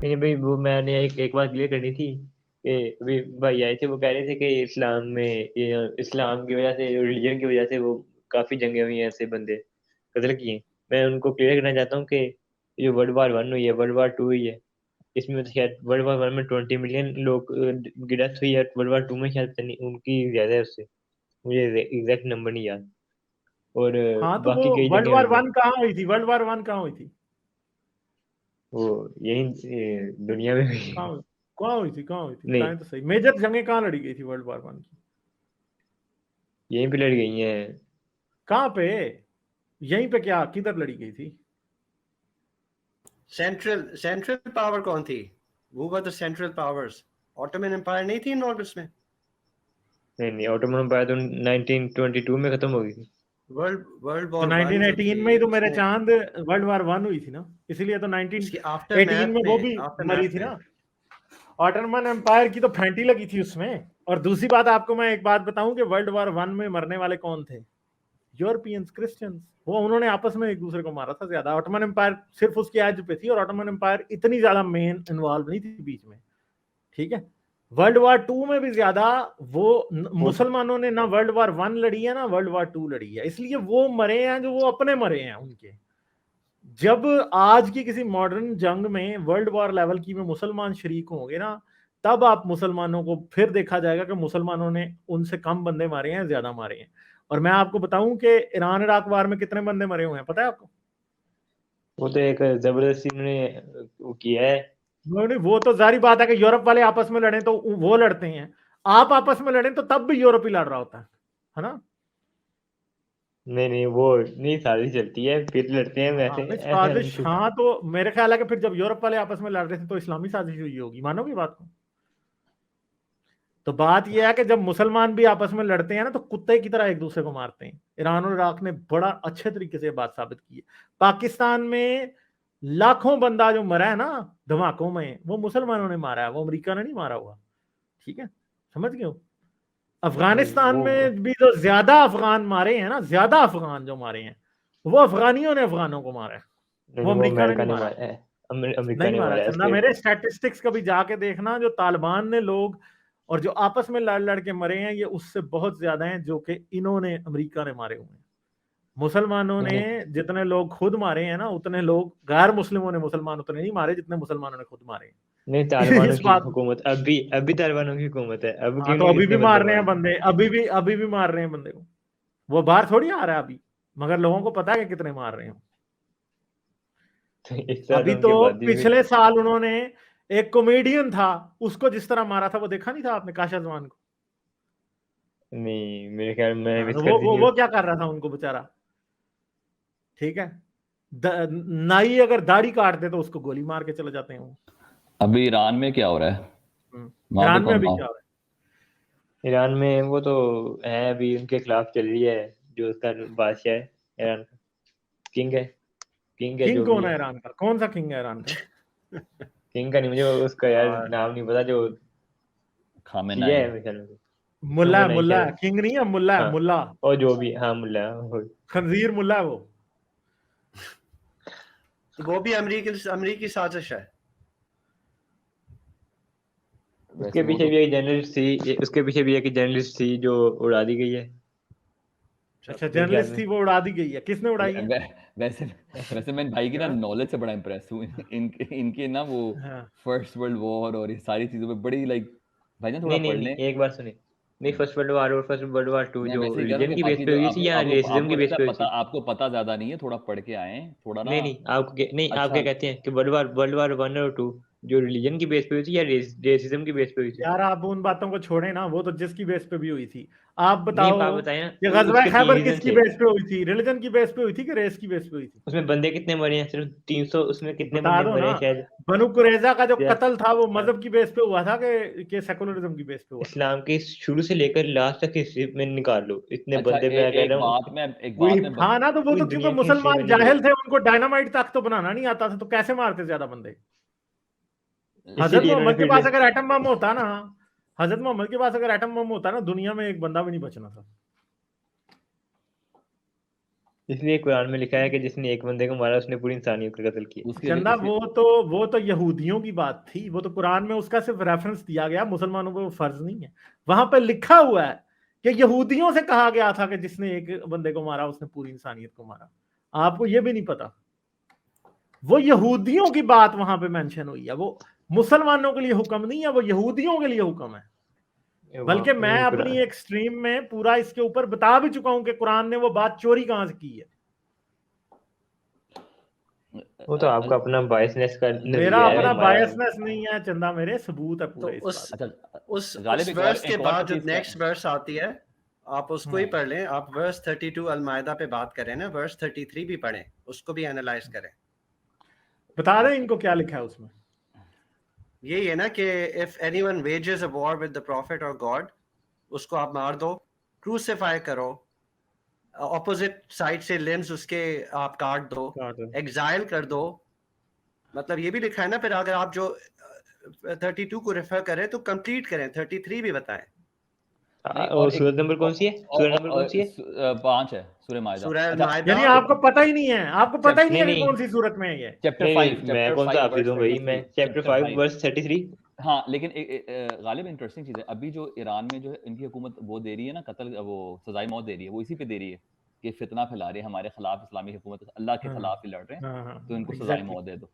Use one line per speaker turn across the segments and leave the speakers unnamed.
नहीं भाई, वो मैंने एक बात क्लियर करनी थी कि अभी भाई आए थे, वो कह रहे थे कि इस्लाम में, ये इस्लाम की वजह से, रिलीजन की वजह से वो काफी जंगे हुई हैं, ऐसे बंदे कत्ल किए। मैं उनको क्लियर करना चाहता हूँ कि ये वर्ल्ड वार 1 हुई है, वर्ल्ड वार 2 हुई है, इसमें तो शायद वर्ल्ड वार 1 में 20 मिलियन लोग की डेथ हुई है, वर्ल्ड वार 2 में शायद पता नहीं उनकी ज्यादा है उससे, मुझे एग्जैक्ट नंबर नहीं याद। और
हाँ तो वो
बाकी कई
वर्ल्ड
जगह
वार
हुई हैं।
वन कहाँ हुई थी? वर्ल्ड वार वन कहाँ हुई थी?
वो यही दुनिया में हुई।
कहाँ हुई? कहाँ हुई थी? कहाँ हुई थी?
नहीं,
बताएं तो सही, मेजर जंगें कहाँ लड़ी गई थी वर्ल्ड वार वन की?
यहीं पे लड़ गई हैं।
कहाँ पे? यहीं पे क्या, किधर लड़ी गई थी?
सेंट्रल सेंट्रल पावर कौन थी? वो were the central powers. Ottoman empire नहीं थी इन्वॉल्व इसमें?
नहीं नहीं, ऑटोमन एम्पायर तो 1922 में खत्म हो गई थी।
वर्ल्ड वर्ल्ड
तो
वॉर वन जो
1918
थी
में ही तो मेरे
उसमें,
चांद वर्ल्ड वार वन हुई थी ना, इसीलिए तो
उसके
1918 में वो भी
आफ्टर
मरी
मैथ
थी
में
ना। ऑटोमन एम्पायर की तो फैंटी लगी थी उसमें। और दूसरी बात, आपको मैं एक बात बताऊं कि वर्ल्ड वार वन में मरने वाले कौन थे? Europeans, Christians. वो उन्होंने आपस में एक दूसरे को मारा था ज्यादा। ऑटोमन एम्पायर सिर्फ उसकी एज पे थी, और ऑटोमन एम्पायर इतनी ज्यादा मेन इन्वॉल्व नहीं थी बीच में। ठीक है। वर्ल्ड वार टू में भी ज्यादा वो
वो तो
मुसलमानों ने ना वर्ल्ड वार वन लड़ी है ना वर्ल्ड वार टू लड़ी है, इसलिए वो मरे हैं जो वो अपने मरे हैं उनके। जब आज की किसी मॉडर्न जंग में वर्ल्ड वॉर लेवल की में मुसलमान शरीक होंगे ना, तब आप मुसलमानों को फिर देखा जाएगा कि मुसलमानों ने उनसे कम बंदे मारे हैं, ज्यादा मारे हैं। और मैं आपको बताऊं कि ईरान इराक वार में कितने बंदे मरे हुए हैं, पता है आपको?
वो तो एक जबरदस्ती उन्होंने वो किया है।
वो तो जारी बात है कि यूरोप वाले आपस में लड़े तो वो लड़ते हैं, आप आपस में लड़े तो तब भी यूरोप ही लड़ रहा होता है ना?
नहीं नहीं, वो नहीं, सारी चलती है फिर लड़ते हैं,
हाँ
वैसे
नहीं,
ऐसे
साजिश, हाँ तो मेरे ख्याल है कि फिर जब यूरोप वाले आपस में लड़ रहे थे तो इस्लामी साजिश हुई होगी, मानोगे बात को? तो बात यह है कि जब मुसलमान भी आपस में लड़ते हैं ना, तो कुत्ते की तरह एक दूसरे को मारते हैं। ईरान और इराक ने बड़ा अच्छे तरीके से बात साबित की है। पाकिस्तान में लाखों बंदा जो मरा है ना धमाकों में, वो मुसलमानों ने मारा है, वो अमेरिका ने नहीं मारा हुआ। ठीक है, समझ गए हो? अफगानिस्तान
वो
में भी जो ज्यादा अफगान मारे हैं ना, ज्यादा अफगान जो मारे हैं, वो अफगानियों ने अफगानों को मारा है,
नहीं
वो
नहीं, वो
अमेरिका ने
अमेरिका
नहीं
ने
मारा है।
मारा है। अमेरिका
नहीं
ने
मारा
मारा है
चंदा
उसके।
मेरे, स्टैटिस्टिक्स कभी जाके देखना, जो तालिबान ने लोग और जो आपस में लड़ लड़ के मरे हैं, ये उससे बहुत ज्यादा हैं जो कि इन्होंने अमेरिका ने मारे हुए हैं। मुसलमानों ने
नहीं
जितने लोग खुद मारे हैं ना, उतने लोग गैर मुस्लिमों ने मुसलमान उतने नहीं मारे जितने मुसलमानों ने खुद मारे
नहीं,
हैं।
तालिबानों
इस
की
बात,
हुकूमत अभी तालिबानों की हुकूमत है, अब
हाँ
क्यों
तो
नहीं
अभी भी
इतने बंदे
मार रहे हैं
मारे।
बंदे, अभी भी मार रहे हैं बंदे को। वो बाहर थोड़ी आ रहा है अभी, मगर लोगों को पता है कि कितने मार रहे हैं।
तो इस तरह तो
अभी तो
उनके बाद भी
पिछले साल उन्होंने एक कॉमेडियन था, उसको जिस तरह मारा था वो देखा नहीं था आपने, काशा जवान को?
नहीं, मेरे ख्याल में मैंने
हाँ
मिस
तो
कर दी
वो
न्यूज़।
क्या कर रहा था उनको बेचारा? ठीक है, नाई अगर दाढ़ी काट दे तो उसको गोली मार के चले जाते हैं वो।
अभी ईरान में क्या हो रहा है? वहां पे
ईरान में
कौन
अभी
था?
क्या हो रहा
ईरान में वो तो है, अभी उनके खिलाफ चल रही है, जो उसका बादशाह है ईरान का, किंग है, किंग
है?
है
किंग
जो भी
कौन
है।
है ईरान का? कौन सा किंग है ईरान का?
किंग का नहीं, मुझे उसका यार
और
नाम नहीं पता, जो शिया
खामेनाई।
है मेरे ख्याल में।
मुल्ला है,
नहीं
मुल्ला है,
शायद।
किंग नहीं है, मुल्ला है,
हाँ,
मुल्ला।
और जो भी, हाँ मुल्ला वो।
खंजीर मुल्ला है वो।
तो वो भी अमरीकी साजिश है।
उसके
वैसे वो
पीछे
तो
भी एक जर्नलिस्ट थी, उसके पीछे भी एक जर्नलिस्ट थी जो उड़ा दी गई है
अच्छा,
मेरे ख्याल
जर्नलिस्ट
में।
थी, वो उड़ा दी गई है, किसने उड़ाई
वै,
है?
वै, वैसे वैसे मैं भाई की ना
हाँ?
नॉलेज से बड़ा इंप्रेस हूँ। इनके इनके ना वो
हाँ।
फर्स्ट वर्ल्ड वॉर और ये सारी चीजों पे बड़ी लाइक, भाई ना थोड़ा
नहीं नहीं
पढ़
नहीं,
लें।
एक बार सुनिए। नहीं, फर्स्ट वर्ल्ड वार और फर्स्ट वर्ल्ड वार 2
मैं
जो
वैसे ही कह रहा हूँ
रिलीजन
कि
की बेस
बाकी
पे
जो
हुई
आप,
थी या
आपको
रेसिज्म
आपको
की बेस
लगता
पे
है
हुई
पता,
थी?
आपको पता ज्यादा नहीं है, थोड़ा पढ़ के आए थोड़ा ना।
नहीं नहीं, नहीं, आप
अच्छा।
क्या कहते हैं कि वर्ल्ड वार 1 और 2 जो रिलीजन की बेस पे हुई थी या रेसिज्म की बेस पे हुई थी?
यार आप उन बातों को छोड़े ना, वो तो जिसकी बेस पे भी हुई थी। आप
नहीं,
बताओ,
आप बताएं ना,
ये गजवा
उसके 3
खैबर
रीजन
किसकी
थे।
बेस पे हुई थी? रिलीजन की बेस पे हुई थी कि रेस की बेस पे हुई थी?
उसमें बंदे कितने मरे हैं? सिर्फ 300, उसमें कितने
बता
बंदे
दो
मरे
ना।
हैं शायद।
बनु कुरैजा का जो
या-
कत्ल था वो
हाँ,
मजहब की बेस पे हुआ था कि सेकुलरिज्म की बेस पे हुआ था?
इस्लाम के शुरू से लेकर लास्ट तक हिस्ट्री में निकाल लो, इतने
अच्छा,
बंदे, मैं कह रहा हूँ
एक
वही,
बात में
हाँ ना, तो वो
पूरी
तो क्योंकि
दुनिया की हिस्ट्री में
मुसलमान
नहीं मिले।
जाहिल थे, उनको डायनामाइट तक तो बनाना नहीं आता था, तो कैसे मारते ज्यादा बंदे? हजरत
इसीलिए इन्होंने
मोहम्मद के
फिर
पास अगर एटम बम होता ना, हजरत मोहम्मद के पास अगर एटम बम होता ना, दुनिया में एक बंदा भी नहीं बचना था।
इसलिए कुरान में लिखा है कि जिसने एक बंदे को मारा उसने पूरी इंसानियत का कत्ल किया।
उसके लिए
चंदा
उसके
वो तो यहूदियों की बात थी, वो तो कुरान में उसका सिर्फ रेफरेंस दिया गया, मुसलमानों पे वो फर्ज नहीं है। वहां पे लिखा हुआ है कि यहूदियों से कहा गया था कि जिसने एक बंदे को मारा उसने पूरी इंसानियत को मारा। आपको ये भी नहीं पता? वो यहूदियों की बात वहां पे मेंशन हुई है, वो मुसलमानों के लिए हुक्म नहीं है, वो यहूदियों के लिए हुक्म है। बल्कि मैं अपनी एक स्ट्रीम में पूरा इसके ऊपर बता भी चुका हूं कि कुरान ने वो बात चोरी कहां से की है।
वो तो आपका अपना बायसनेस का
मेरा
नजरिया है,
अपना
हमारा
बायसनेस नहीं है चंदा, मेरे सबूत है
तो
पूरे इस
उस
बात
अच्छा
उस
गालिब
उस
एक
वर्स
और
के
एक और
बाद जो
चीज का
नेक्स्ट वर्स आती है आप उसको ही पढ़ लें। आप वर्स 32 अल-माइदा पे बात करें ना, वर्स 33 भी पढ़ें, उसको भी एनालाइज करें।
बता दें इनको क्या लिखा है उसमें।
यही है ना कि if anyone wages a war with the profit और गॉड, उसको आप मार दो, क्रूसिफाई करो, ऑपोजिट साइड से लिम्स उसके आप काट दो, एग्जाइल कर दो। मतलब ये भी लिखा है ना। फिर अगर आप जो 32 को रेफर करें तो कंप्लीट करें, 33 भी बताएं।
नहीं,
और सूरत नंबर कौन सी है? सूरत नंबर कौन सी है?
5 है सूरह माइदा।
सूरह
अच्छा
अल-माइदा।
यानी आपको पता ही नहीं है, आपको पता ही नहीं है कि
नहीं
कौन सी सूरत में है ये।
चैप्टर
नहीं
5
नहीं, मैं कौन सा हाफिज हूँ भाई, मैं चैप्टर 5 वर्स 33।
हाँ, लेकिन गालिब इंटरेस्टिंग चीज़ है, अभी जो ईरान में जो है इनकी हुकूमत वो दे रही है ना, कत्ल वो सजाए मौत दे रही है, वो इसी पे दे रही है कि फितना फैला रहे हैं हमारे खिलाफ, इस्लामी हुकूमत अल्लाह के खिलाफ ही लड़ रहे हैं, तो इनको सजाए मौत दे दो।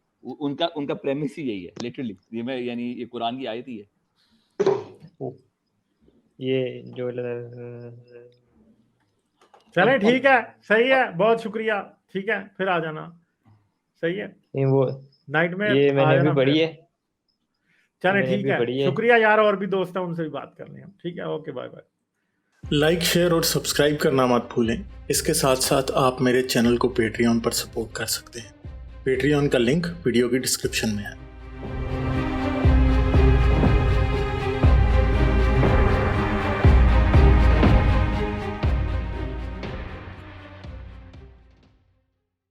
उनका प्रेमिस ही यही है लिटरली। ये मैं यानी ये कुरान की आयत ही है।
ये जो
चले ठीक है, सही है, बहुत शुक्रिया। ठीक है, फिर आ जाना। सही है,
वो
नाइट में
ये मैंने भी पढ़ी है।
चले ठीक है, शुक्रिया यार। और भी दोस्त हैं, उनसे भी बात कर लें हम। ठीक है, okay, bye bye.
Like, share और सब्सक्राइब करना मत भूलें। इसके साथ साथ आप मेरे चैनल को पेट्रियन पर सपोर्ट कर सकते हैं। पेट्रियन का लिंक वीडियो की डिस्क्रिप्शन में है।